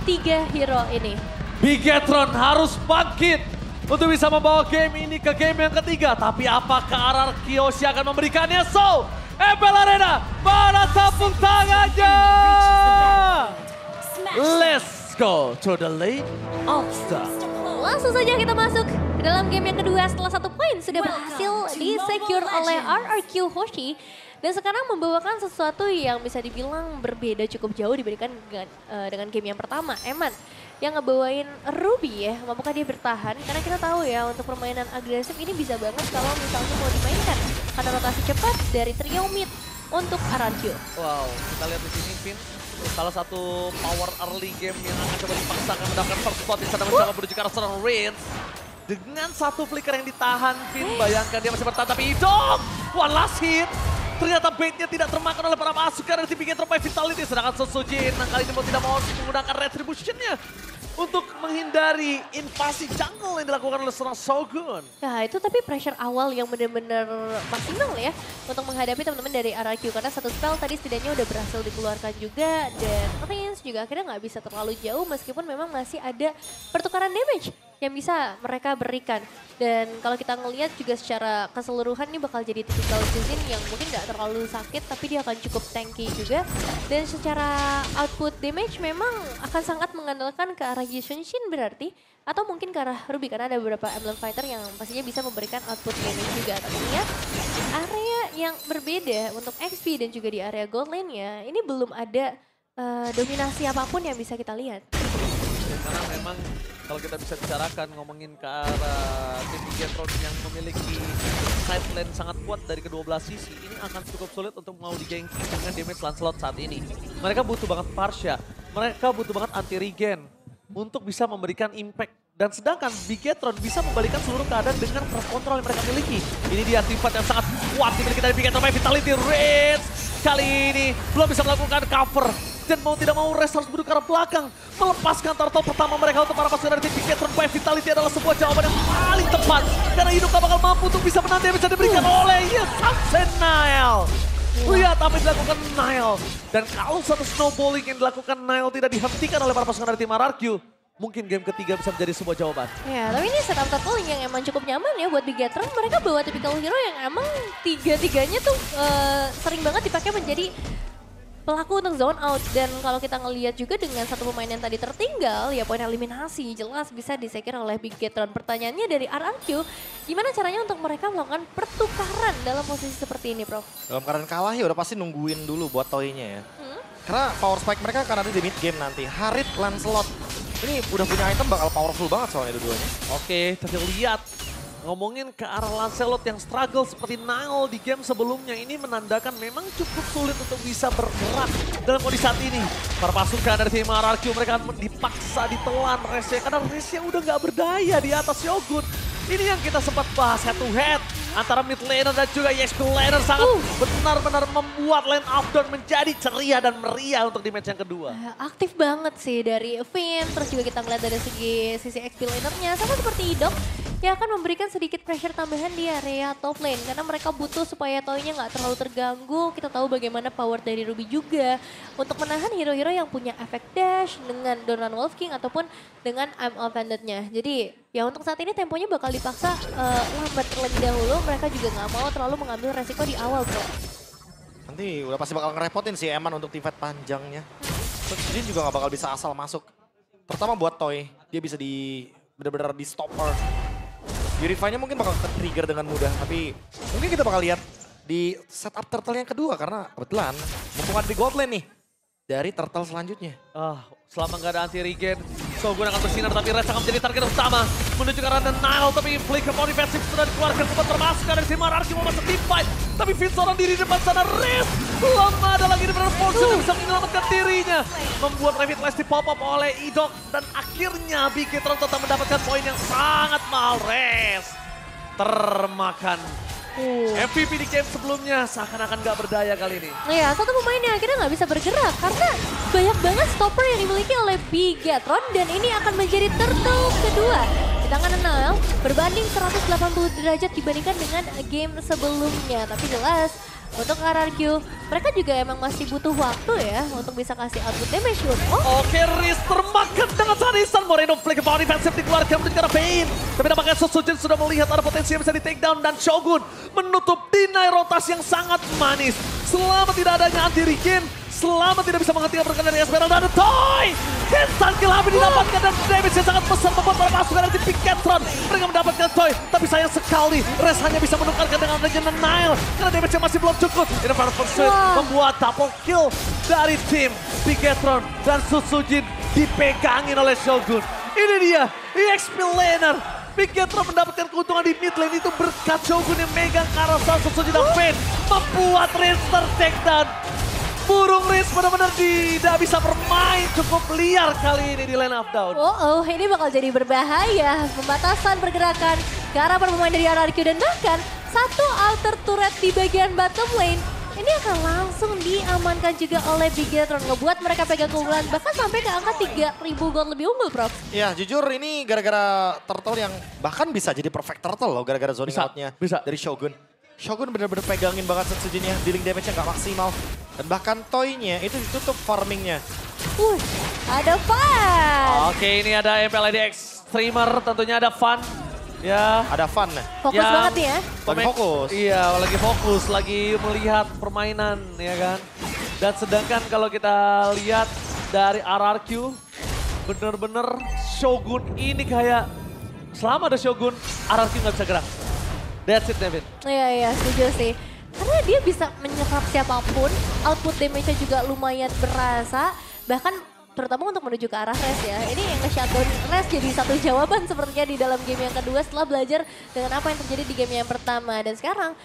tiga hero ini. Bigetron harus bangkit untuk bisa membawa game ini ke game yang ketiga. Tapi apakah RR Kyoshi akan memberikannya? So, Ebel Arena mana tepuk tangannya? Let's go to the late All-Star. Langsung saja kita masuk ke dalam game yang kedua setelah 1 poin sudah berhasil di-secure oleh RRQ Hoshi. Dan sekarang membawakan sesuatu yang bisa dibilang berbeda cukup jauh dibandingkan dengan game yang pertama. Eman yang ngebawain Ruby ya, mampukah dia bertahan? Karena kita tahu ya untuk permainan agresif ini bisa banget kalau misalnya mau dimainkan. Karena rotasi cepat dari trio mid untuk RRQ. Wow, kita lihat di sini Vin. Salah satu power early game yang akan coba dipaksakan mendapatkan first spot di sana mencoba menuju ke arah seorang Reigns. Dengan satu flicker yang ditahan, Vin, bayangkan dia masih bertahan tapi Idok! One last hit! Ternyata baitnya tidak termakan oleh para pasukan dari tim Bigetron by Vitality. Sedangkan Sosojin kali ini mau tidak mau menggunakan retribution-nya untuk menghindari invasi jungle yang dilakukan oleh seorang Shogun. Nah itu tapi pressure awal yang benar-benar maksimal ya untuk menghadapi teman-teman dari RRQ. Karena satu spell tadi setidaknya udah berhasil dikeluarkan juga. Dan Reigns juga akhirnya nggak bisa terlalu jauh meskipun memang masih ada pertukaran damage yang bisa mereka berikan. Dan kalau kita ngelihat juga secara keseluruhan ini bakal jadi typical season yang mungkin nggak terlalu sakit tapi dia akan cukup tanky juga. Dan secara output damage memang akan sangat mengandalkan ke arah Yushenshin berarti. Atau mungkin ke arah Ruby karena ada beberapa emblem fighter yang pastinya bisa memberikan output damage juga. Tapi ya area yang berbeda untuk XP dan juga di area gold lane-nya ini belum ada dominasi apapun yang bisa kita lihat. Karena memang kalau kita bisa bicarakan ngomongin ke arah tim Bigetron yang memiliki side lane sangat kuat dari kedua belah sisi, ini akan cukup sulit untuk mau digengki dengan damage Lancelot saat ini. Mereka butuh banget Parsha, mereka butuh banget anti-regen untuk bisa memberikan impact. Dan sedangkan Bigetron bisa membalikan seluruh keadaan dengan crush control yang mereka miliki. Ini dia sifat yang sangat kuat dimiliki dari Bigetron by Vitality. Reds kali ini belum bisa melakukan cover. Dan mau tidak mau Reds harus berdua ke arah belakang. Melepaskan turtle pertama mereka untuk para pasukan dari tim Bigetron by Vitality adalah sebuah jawaban yang paling tepat. Karena hidup gak bakal mampu untuk bisa menang yang bisa diberikan oleh Samsen Nile. Lihat apa yang dilakukan Nile. Dan kalau satu snowballing yang dilakukan Nile tidak dihentikan oleh para pasukan dari tim RRQ, mungkin game ketiga bisa menjadi sebuah jawaban. Ya, tapi ini setup turtling yang emang cukup nyaman ya buat Bigetron. Mereka bawa typical hero yang emang tiga-tiganya tuh sering banget dipakai menjadi pelaku untuk zone out. Dan kalau kita ngelihat juga dengan satu pemain yang tadi tertinggal, ya poin eliminasi jelas bisa disecure oleh Bigetron. Pertanyaannya dari RRQ, gimana caranya untuk mereka melakukan pertukaran dalam posisi seperti ini, Prof? Dalam keadaan kalah ya udah pasti nungguin dulu buat toynya ya. Karena power spike mereka akan ada di mid game nanti. Harit, Lancelot. Ini udah punya item bakal powerful banget soalnya dua-duanya. Oke, tapi lihat. Ngomongin ke arah Lancelot yang struggle seperti Nile di game sebelumnya, ini menandakan memang cukup sulit untuk bisa bergerak dalam kondisi saat ini. Para pasukan dari tim RRQ mereka dipaksa ditelan Resya karena Resya udah nggak berdaya di atas Shogun. Ini yang kita sempat bahas head to head antara mid laner dan juga EXP laner sangat benar-benar membuat lane up down menjadi ceria dan meriah untuk di match yang kedua. Aktif banget sih dari Finn, terus juga kita ngeliat dari sisi XP lanernya sama seperti Idok yang akan memberikan sedikit pressure tambahan di area top lane karena mereka butuh supaya toynya nggak terlalu terganggu. Kita tahu bagaimana power dari Ruby juga untuk menahan hero-hero yang punya efek dash dengan Doran Wolf King ataupun dengan I'm Offended-nya. Jadi ya untuk saat ini temponya bakal dipaksa lambat terlebih dahulu. Mereka juga nggak mau terlalu mengambil resiko di awal, bro. Nanti udah pasti bakal ngerepotin sih Eman untuk teamfight panjangnya. Jin juga nggak bakal bisa asal masuk. Terutama buat Toy, dia bisa benar-benar di stopper. Purify-nya mungkin bakal trigger dengan mudah, tapi mungkin kita bakal lihat di setup turtle yang kedua karena kebetulan mumpung ada di gold lane nih dari turtle selanjutnya. Selama nggak ada anti-regen, Shogun akan bersinar tapi Reds akan menjadi target utama. Menuju ke arah Nile tapi flicker more defensive sudah dikeluarkan sempat termasuk dari si RRQ mau masuk team fight. Tapi Finn seorang diri depan sana, Reds belum ada lagi di Fortune yang bisa menyelamatkan dirinya. Membuat Revitalize di pop up oleh Idok dan akhirnya Bigetron tetap mendapatkan poin yang sangat mahal. Reds termakan. MVP di game sebelumnya seakan-akan gak berdaya kali ini. Iya, satu pemain yang akhirnya nggak bisa bergerak karena banyak banget stopper yang dimiliki oleh Bigetron dan ini akan menjadi turtle kedua di tangan Nile berbanding 180 derajat dibandingkan dengan game sebelumnya. Tapi jelas untuk RRQ mereka juga emang masih butuh waktu ya untuk bisa kasih output damage. Oke, Riz termakan. Manisan Moreno flick power defensive dikeluarkan menuju ke arah Pain. Tapi nampaknya Sosojin sudah melihat ada potensi yang bisa di take down dan Shogun menutup deny rotasi yang sangat manis. Selama tidak adanya anti regen, selama tidak bisa menghentikan pergerakan dari Esmeralda dan Toy. Instant kill habis didapatkan dan damage yang sangat besar membuat para pasukan dari tim Pinketron. Mereka mendapatkan Toy, tapi sayang sekali Res hanya bisa menukarkan dengan adanya Nile. Karena damage yang masih belum cukup. Ini Final Pursuit membuat double kill dari tim Pinketron. Dan Sosojin dipegangin oleh Shogun. Ini dia, EXP Laner. Pinketron mendapatkan keuntungan di mid lane itu berkat Shogun yang megang Karasal Sosojin dan Pain. Membuat Riz ter-takedown. Burung Riz benar-benar tidak bisa bermain, cukup liar kali ini di lane up down. Ini bakal jadi berbahaya. Pembatasan pergerakan ke arah para pemain dari RRQ dan bahkan satu alter turret di bagian bottom lane. Ini akan langsung diamankan juga oleh Bigetron. Ngebuat mereka pegang keunggulan bahkan sampai ke angka 3.000 gold lebih unggul, Prof. Ya jujur ini gara-gara turtle yang bahkan bisa jadi perfect turtle loh gara-gara zoning outnya dari Shogun. Shogun bener-bener pegangin banget Setsujinnya, dealing damage-nya gak maksimal. Dan bahkan Toy-nya itu ditutup farming-nya. Ada Fun. Oke, ini ada MPLIDX streamer, tentunya ada Fun. Ya, ada Fun. Fokus banget nih ya. Lagi fokus. Iya, lagi fokus, lagi melihat permainan ya kan. Dan sedangkan kalau kita lihat dari RRQ, bener-bener Shogun ini kayak selama ada Shogun, RRQ nggak bisa gerak. That's it, David. Iya, setuju sih. Karena dia bisa menyerap siapapun, output damage-nya juga lumayan berasa. Bahkan terutama untuk menuju ke arah Res ya. Ini yang nge-shutdown Res jadi satu jawaban sepertinya di dalam game yang kedua setelah belajar dengan apa yang terjadi di game yang pertama. Dan sekarang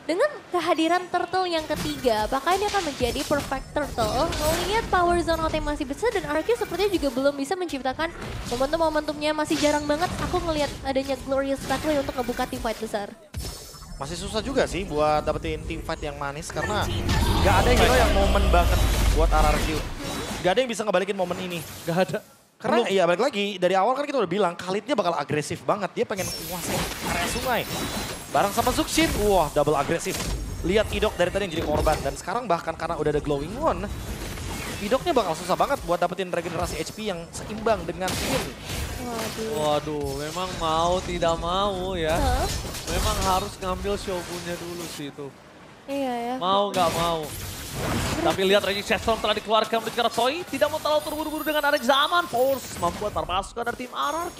dengan kehadiran Turtle yang ketiga, apakah ini akan menjadi perfect Turtle? Melihat power zone out yang masih besar dan RQ sepertinya juga belum bisa menciptakan momentum-momentumnya. Masih jarang banget aku ngelihat adanya Glorious Tackle untuk ngebuka team fight besar. Masih susah juga sih buat dapetin team fight yang manis karena gak ada hero yang momen banget buat RRQ. Gak ada yang bisa ngebalikin momen ini. Gak ada. Karena ya balik lagi, dari awal kan kita udah bilang Khalidnya bakal agresif banget. Dia pengen menguasai area sungai. Bareng sama Zuxin, wah double agresif. Lihat Idok dari tadi yang jadi korban. Dan sekarang bahkan karena udah ada Glowing One, Idoknya bakal susah banget buat dapetin regenerasi HP yang seimbang dengan Finn. Waduh, memang mau tidak mau ya. Memang harus ngambil Shogunnya dulu sih itu. Iya ya. Mau nggak mau. Tapi lihat Raging Shetstorm telah dikeluarkan menuju ke arah Toy. Tidak mau terlalu terburu-buru dengan Anek Zaman. Force membuat para pasukan dari tim RRQ.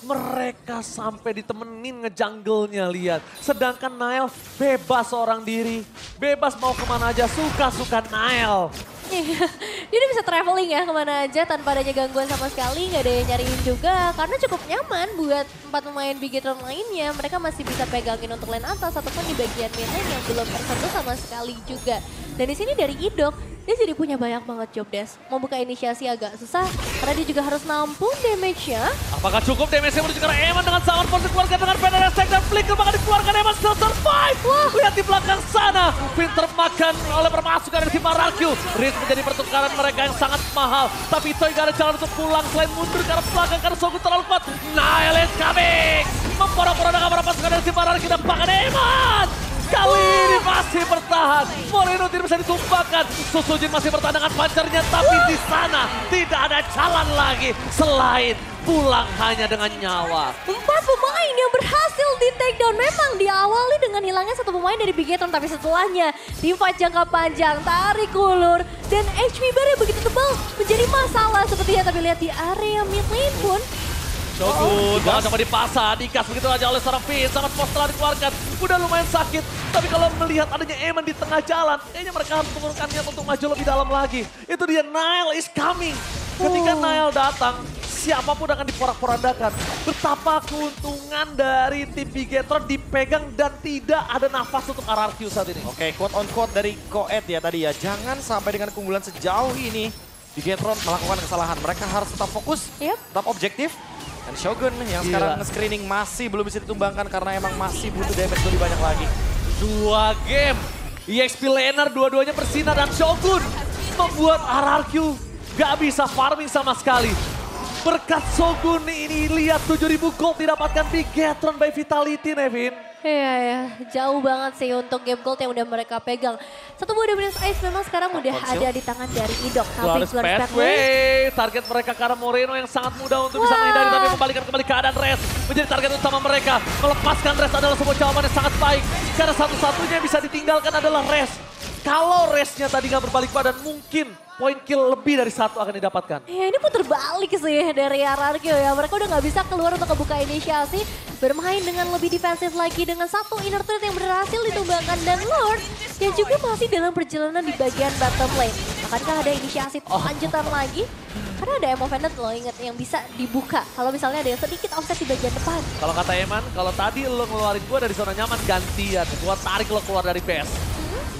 Mereka sampai ditemenin ngejungle-nya, lihat. Sedangkan Nile bebas seorang diri. Bebas mau kemana aja, suka-suka Nile. Dia udah bisa traveling ya kemana aja tanpa adanya gangguan sama sekali. Nggak ada yang nyariin juga karena cukup nyaman buat 4 pemain Bigetron lainnya. Mereka masih bisa pegangin untuk lane atas ataupun di bagian mid lane yang belum tersentuh sama sekali juga. Dan di sini dari Idok, dia jadi punya banyak banget job desk. Mau buka inisiasi agak susah karena dia juga harus nampung damage-nya. Apakah cukup damage-nya menuju ke arah Eman dengan Summer Force dikeluarkan dengan Banner Attack dan Flicker bakal dikeluarkan. Eman still survive. Lihat di belakang sana, Finn termakan oleh permasukan dari tim RRQ. Riz menjadi pertukaran mereka yang sangat mahal. Tapi Toy gak ada jalan untuk pulang selain mundur ke arah belakang karena Shogun terlalu kuat. Nile is coming. Memporak-porandakan para pasukan dari tim RRQ dan bahkan Eman. Kali ini masih bertahan. Moreno tidak bisa ditumpahkan. Sosojin masih bertahan dengan pancarnya. Tapi di sana tidak ada jalan lagi selain pulang hanya dengan nyawa. 4 pemain yang berhasil di takedown. Memang diawali dengan hilangnya 1 pemain dari Bigetron. Tapi setelahnya team fight jangka panjang, tarik ulur. Dan HP bar yang begitu tebal menjadi masalah sepertinya. Tapi lihat di area mid lane pun. Shogun bakal coba dipasang, dikas begitu aja oleh seorang Finn. Sangat pos telah dikeluarkan, udah lumayan sakit. Tapi kalau melihat adanya Eman di tengah jalan, kayaknya mereka harus mengurungkan niat untuk maju lebih dalam lagi. Itu dia, Nile is coming. Ketika Nile datang, siapapun akan diporak-porandakan. Betapa keuntungan dari tim Bigetron dipegang dan tidak ada nafas untuk RRQ saat ini. Oke, quote on quote dari Koet ya tadi ya. Jangan sampai dengan keunggulan sejauh ini Bigetron melakukan kesalahan. Mereka harus tetap fokus, tetap objektif. Dan Shogun yang sekarang nge-screening masih belum bisa ditumbangkan karena emang masih butuh damage lebih banyak lagi. 2 game, EXP Laner dua-duanya bersinar dan Shogun membuat RRQ gak bisa farming sama sekali. Berkat Shogun ini lihat 7.000 gold didapatkan Bigetron by Vitality, Nevin. Iya ya, jauh banget sih untuk game gold yang udah mereka pegang. Satu buah Dominance Ice memang sekarang udah ada di tangan dari Idok. Tapi Glorious Pathway, target mereka ke arah Moreno yang sangat mudah untuk bisa menghindari, tapi membalikan kembali keadaan Res menjadi target utama mereka. Melepaskan Res adalah sebuah jawaban yang sangat baik, karena satu-satunya yang bisa ditinggalkan adalah Res. Kalau Resnya tadi nggak berbalik badan, mungkin poin kill lebih dari 1 akan didapatkan. Ya ini puter balik sih dari RRQ ya. Mereka udah nggak bisa keluar untuk membuka inisiasi. Bermain dengan lebih defensif lagi dengan satu inner turret yang berhasil ditumbangkan. Dan Lord yang juga masih dalam perjalanan di bagian bottom lane. Akankah ada inisiasi lanjutan lagi? Karena ada Emo Vendant loh, inget yang bisa dibuka. Kalau misalnya ada yang sedikit offset di bagian depan. Kalau kata Eman, kalau tadi lo ngeluarin gue dari zona nyaman, gantian. Gue tarik lo keluar dari base.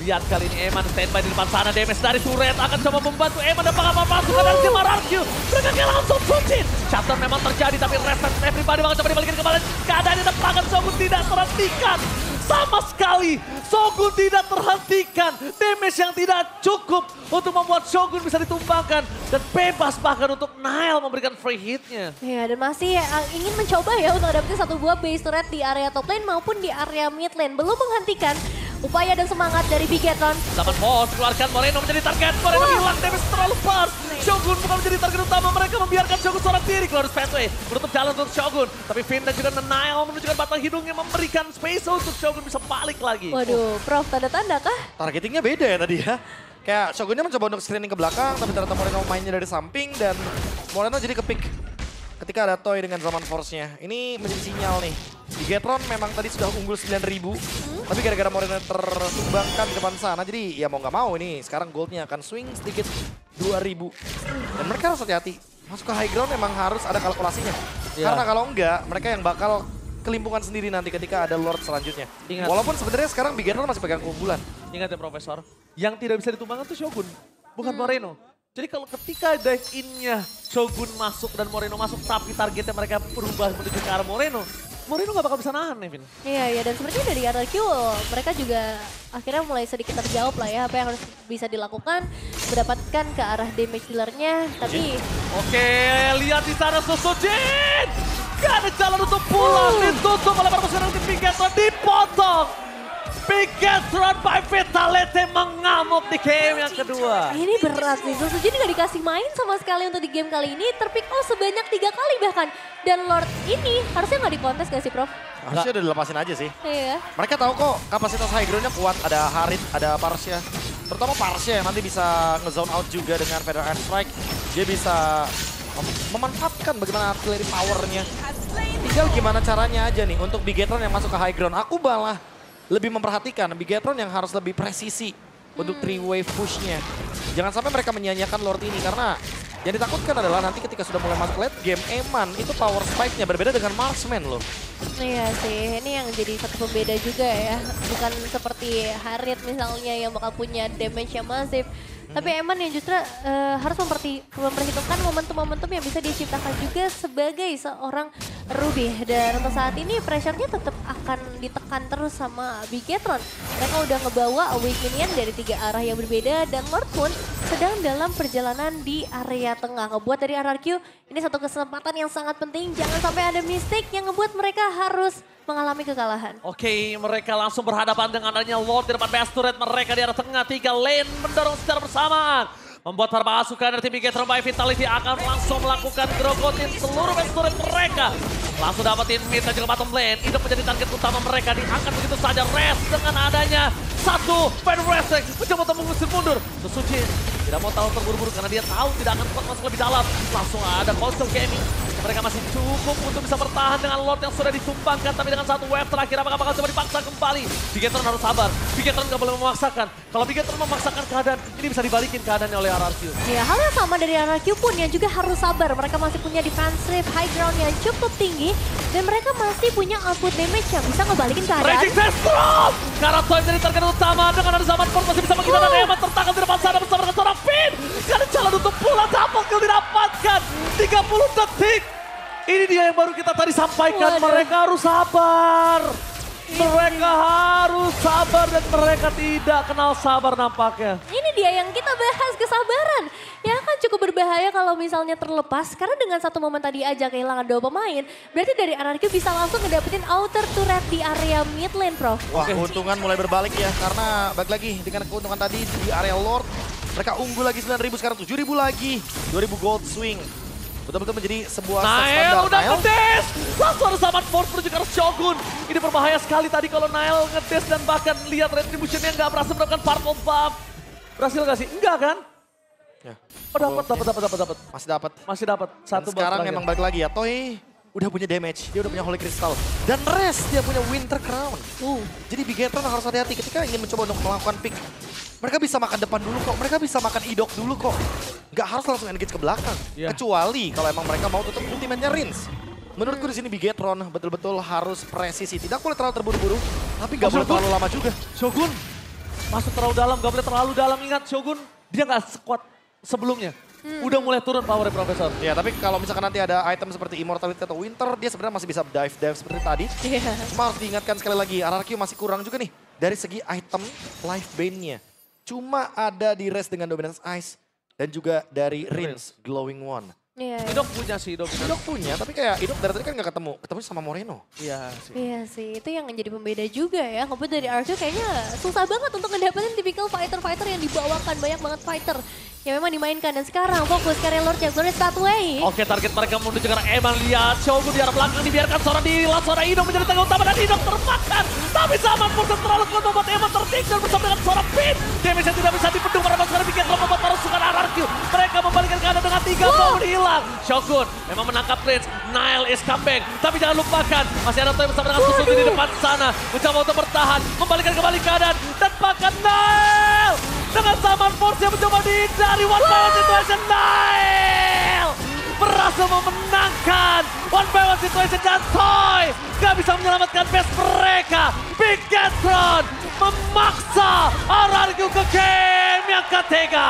Lihat kali ini Eman standby di depan sana, damage dari turret akan coba membantu Eman dan apa-apa pasukan dari tim RRQ. Mereka langsung sucin. Shutdown memang terjadi tapi respect everybody bakal coba dibalikin kembali. Keadaannya tangan Shogun tidak terhentikan. Sama sekali Shogun tidak terhentikan. Damage yang tidak cukup untuk membuat Shogun bisa ditumbangkan. Dan bebas bahkan untuk Nile memberikan free hitnya. Ya dan masih ingin mencoba ya untuk dapetin satu buah base turret di area top lane maupun di area mid lane. Belum menghentikan upaya dan semangat dari Bigetron. Zaman Boss keluarkan Moreno menjadi target. Moreno hilang, damage terlalu pas. Shogun bukan menjadi target utama, mereka membiarkan Shogun seorang diri. Glorious Pathway menutup jalan untuk Shogun. Tapi Finn dan juga Nile menunjukkan batang hidungnya memberikan space untuk Shogun bisa balik lagi. Waduh, Prof, tanda-tanda kah? Targetingnya beda ya tadi ya. Kayak Shogunnya mencoba untuk screening ke belakang, tapi ternyata Moreno mainnya dari samping dan Moreno jadi kepick ketika ada Toy dengan Zaman Force-nya. Ini menjadi sinyal nih. Bigetron memang tadi sudah unggul 9.000, tapi gara-gara Moreno tersumbangkan di depan sana, jadi ya mau nggak mau ini sekarang goldnya akan swing sedikit 2.000. Dan mereka harus hati-hati. Masuk ke high ground memang harus ada kalkulasinya. Karena kalau enggak, mereka yang bakal kelimpungan sendiri nanti ketika ada Lord selanjutnya. Ingat. Walaupun sebenarnya sekarang Bigetron masih pegang keunggulan. Ingat ya Profesor, yang tidak bisa ditumbangkan itu Shogun, bukan Moreno. Jadi kalau ketika dive in-nya Shogun masuk dan Moreno masuk, tapi targetnya mereka berubah menuju ke arah Moreno, Moreno gak bakal bisa nahan, Nevin. Iya, dan sepertinya dari RRQ mereka juga akhirnya mulai sedikit terjawab lah ya apa yang harus bisa dilakukan, mendapatkan ke arah damage dealer-nya, tapi... Oke, lihat di sana Susujin! Gak ada jalan untuk pulang, ditutup oleh para pasukan tim Bigetron, dipotong! Bigetron by Vitality mengamuk di game yang kedua. Ini berat sih, Susujin gak dikasih main sama sekali untuk di game kali ini, terpick off sebanyak 3 kali bahkan. Dan Lord ini harusnya gak dikontes gak sih Prof? Harusnya udah dilepasin aja sih. Iya. Mereka tahu kok kapasitas high ground-nya kuat, ada Harit, ada Parsha. Terutama Parsha yang nanti bisa nge-zone out juga dengan Feather Air Strike. Dia bisa memanfaatkan bagaimana artillery power-nya. Tinggal gimana caranya aja nih untuk Bigetron yang masuk ke high ground. Aku malah lebih memperhatikan Bigetron yang harus lebih presisi untuk 3-wave push-nya. Jangan sampai mereka menyia-nyiakan Lord ini karena yang ditakutkan adalah nanti ketika sudah mulai masuk late game, Eman itu power spike-nya berbeda dengan Marksman loh. Iya sih, ini yang jadi satu pembeda juga ya. Bukan seperti Harit misalnya yang bakal punya damage yang masif. Tapi Eman yang justru harus memperhitungkan momentum-momentum yang bisa diciptakan juga sebagai seorang Ruby. Dan untuk saat ini pressure-nya tetap akan ditekan terus sama Bigetron. Mereka udah ngebawa Awakening dari 3 arah yang berbeda dan Lord pun sedang dalam perjalanan di area tengah. Ngebuat dari RRQ ini satu kesempatan yang sangat penting. Jangan sampai ada mistake yang ngebuat mereka harus mengalami kekalahan. Oke, mereka langsung berhadapan dengan adanya Lord di depan base turret mereka di arah tengah. 3 lane mendorong secara bersamaan. Membuat para pasukan dari tim Bigetron by Vitality akan langsung melakukan grogotin seluruh base turret mereka. Langsung dapetin mid dan juga bottom lane. Itu menjadi target utama mereka, diangkat begitu saja. Rest dengan adanya satu Fenresek mencoba untuk mengusir mundur. Susujin tidak mau tahu terburu-buru karena dia tahu tidak akan kuat masuk lebih dalam. Langsung ada Console Gaming. Mereka masih cukup untuk bisa bertahan dengan Lord yang sudah ditumbangkan. Tapi dengan satu wave terakhir apakah bakal coba dipaksa kembali. Bigetron harus sabar. Bigetron gak boleh memaksakan. Kalau Bigetron memaksakan keadaan, ini bisa dibalikin keadaannya oleh RRQ. Ya, hal yang sama dari RRQ pun yang juga harus sabar. Mereka masih punya defensive high ground yang cukup tinggi. Dan mereka masih punya output damage yang bisa ngebalikin keadaan. Raging Deathstroke! Karena Toy menjadi target utama dengan ada Zaman Force masih bisa menghindar dan Eman tertangkap di depan sana bersama dengan seorang Finn. Gak ada jalan untuk pulang, double kill didapatkan. 30 detik. Ini dia yang baru kita tadi sampaikan, mereka harus sabar. Mereka harus sabar dan mereka tidak kenal sabar nampaknya. Ini dia yang kita bahas, kesabaran. Ya kan cukup berbahaya kalau misalnya terlepas. Karena dengan satu momen tadi aja kehilangan 2 pemain. Berarti dari RRQ bisa langsung ngedapetin outer turret di area mid lane, Prof. Wah, keuntungan mulai berbalik ya. Karena balik lagi dengan keuntungan tadi di area Lord. Mereka unggul lagi 9.000, sekarang 7.000 lagi. 2.000 gold swing. Betul-betul menjadi sebuah Nael standar. udah ngedes. Langsung ada Saman Force menuju ke arah Shogun. Ini berbahaya sekali tadi kalau Nael ngedes dan bahkan lihat retributionnya nggak berhasil mendapatkan purple buff. Berhasil nggak sih? Enggak kan? Ya. Oh dapat. Masih dapat. Dapat. Satu buff Sekarang terakhir. emang balik lagi ya. Toy udah punya damage, dia udah punya Holy Crystal. Dan Rest dia punya Winter Crown. Jadi Bigetron harus hati-hati ketika ingin mencoba untuk melakukan pick. Mereka bisa makan depan dulu kok, mereka bisa makan idok dulu kok. Nggak harus langsung engage ke belakang. Yeah. Kecuali kalau emang mereka mau tutup ultimate-nya Rins. Menurutku di sini Bigetron betul-betul harus presisi. Tidak boleh terlalu terburu-buru, tapi nggak boleh terlalu lama juga. Shogun masuk terlalu dalam, gak boleh terlalu dalam. Ingat Shogun, dia gak sekuat sebelumnya. Udah mulai turun powernya Profesor. Ya, tapi kalau misalkan nanti ada item seperti Immortality atau Winter, dia sebenarnya masih bisa dive seperti tadi. Iya. Cuma harus diingatkan sekali lagi, RRQ masih kurang juga nih dari segi item life bane-nya. Cuma ada di Rest dengan Dominance Ice dan juga dari Rins Glowing One. Iya. Idok punya sih, Idok. Idok punya, tapi kayak Idok dari tadi kan gak ketemu sama Moreno. Iya sih. Iya sih, itu yang menjadi pembeda juga ya. Ngebut dari RRQ kayaknya susah banget untuk ngedapetin tipikal fighter-fighter yang dibawakan. Banyak banget fighter yang memang dimainkan. Dan sekarang fokus ke Lord yang sudah Statway. Oke, target mereka menuju ke arah Eman. Lihat Shogun di arah belakang dibiarkan seorang di Lasora Idok menjadi tangga utama dan Idok termakan. Tapi Saman Force terlalu kuat membuat Eman tertinggal bersama dengan seorang Pin. Damage yang tidak bisa dibendung pada sekarang Bigetron membuat parusukan RRQ. Mereka membalikkan keadaan dengan 3 momen hilang. Shogun memang menangkap Prince. Nile is comeback. Tapi jangan lupakan masih ada Toy bersama dengan Susuti di depan sana. Mencoba untuk bertahan. Membalikkan kembali keadaan. Dan bahkan Nile dengan Saman Force yang mencoba dihindari one by one situation. Nile berhasil memenangkan one by one situation dan Toy gak bisa menyelamatkan base mereka. Bigetron memaksa RRQ ke game yang ketiga.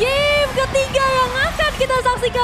Game ketiga yang akan kita saksikan.